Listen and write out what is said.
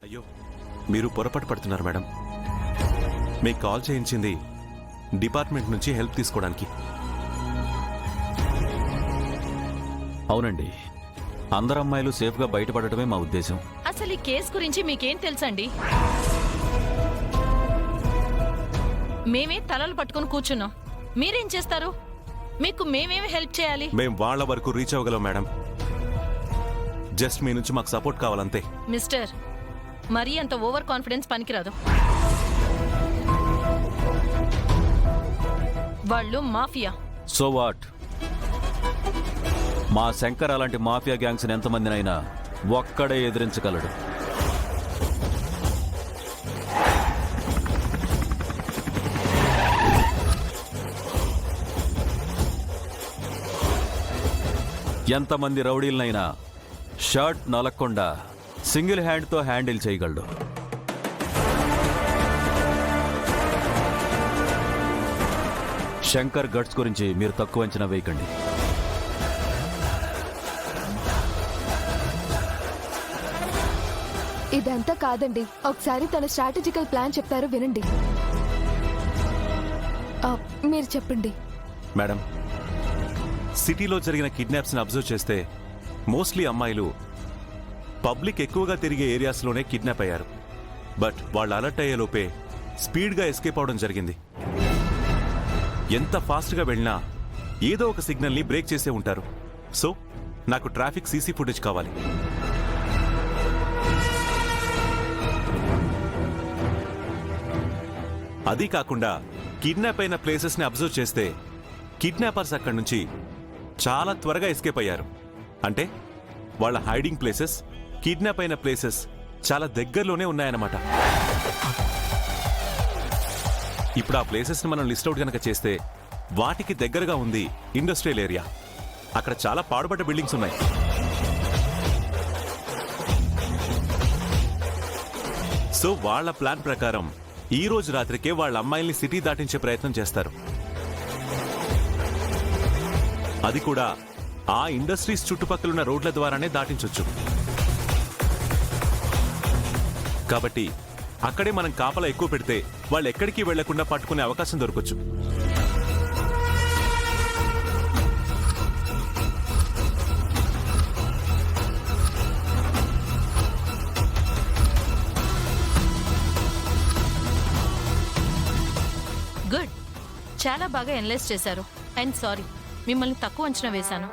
అయ్యో, మీరు పొరపాటు పడుతున్నారు మేడం. మీకు కాల్ చేయించింది డిపార్ట్మెంట్ నుంచి హెల్ప్ తీసుకోవడానికి. అవునండి, అందరు అమ్మాయిలు సేఫ్గా బయటపడటమే మా ఉద్దేశం. అసలు ఈ కేసు గురించి మీకేం తెలుసండి? మేమే తలలు పట్టుకుని కూర్చున్నాం, మీరేం చేస్తారు? మీకు మేమేమి హెల్ప్ చేయాలి? మేం వాళ్ళ వరకు రీచ్ అవ్వగలం మేడం. జస్ట్ మీ నుంచి మాకు సపోర్ట్ కావాలంతే. మిస్టర్, మరీ అంత ఓవర్ కాన్ఫిడెన్స్ పనికిరాదు. వాళ్ళు మాఫియా. So what? మా శంకర్ అలాంటి మాఫియా గ్యాంగ్స్ ఎంతమందినైనా ఒక్కడే ఎదిరించగలడు. ఎంతమంది రౌడీలనైనా షర్ట్ నలక్కుండా సింగిల్ హ్యాండ్తో హ్యాండిల్ చేయగలడు. శంకర్ గట్స్ గురించి మీరు తక్కువ అంచనా వేయకండి. ఇదంతా కాదండి, ఒకసారి తన స్ట్రాటజికల్ ప్లాన్ చెప్తారు, వినండి. మీరు చెప్పండి. మేడం, సిటీలో జరిగిన కిడ్నాప్స్ని అబ్జర్వ్ చేస్తే మోస్ట్లీ అమ్మాయిలు పబ్లిక్ ఎక్కువగా తిరిగే ఏరియాస్లోనే కిడ్నాప్ అయ్యారు. బట్ వాళ్ళు అలర్ట్ అయ్యేలోపే స్పీడ్గా ఎస్కేప్ అవడం జరిగింది. ఎంత ఫాస్ట్గా వెళ్ళినా ఏదో ఒక సిగ్నల్ని బ్రేక్ చేసే ఉంటారు. సో నాకు ట్రాఫిక్ సీసీ ఫుటేజ్ కావాలి. అది కాకుండా కిడ్నాప్ అయిన ప్లేసెస్ని అబ్జర్వ్ చేస్తే కిడ్నాపర్స్ అక్కడి నుంచి చాలా త్వరగా ఎస్కేప్ అయ్యారు. అంటే వాళ్ళ హైడింగ్ ప్లేసెస్ కిడ్నాప్ అయిన ప్లేసెస్ చాలా దగ్గరలోనే ఉన్నాయన్నమాట. ఇప్పుడు ఆ ప్లేసెస్ని మనం లిస్ట్ అవుట్ కనుక చేస్తే వాటికి దగ్గరగా ఉంది ఇండస్ట్రియల్ ఏరియా. అక్కడ చాలా పాడుబడ్డ బిల్డింగ్స్ ఉన్నాయి. సో వాళ్ళ ప్లాన్ ప్రకారం ఈ రోజు రాత్రికే వాళ్ళ అమ్మాయిల్ని సిటీ దాటించే ప్రయత్నం చేస్తారు. అది కూడా ఆ ఇండస్ట్రీస్ చుట్టుపక్కలున్న రోడ్ల ద్వారానే దాటించొచ్చు. కాబట్టి అక్కడే మనం కాపలా ఎక్కువ పెడితే వాళ్ళు ఎక్కడికి వెళ్లకుండా పట్టుకునే అవకాశం దొరకొచ్చు. గుడ్, చాలా బాగా ఎనలైజ్ చేశారు. అండ్ సారీ, మిమ్మల్ని తక్కువ అంచనా వేశాను.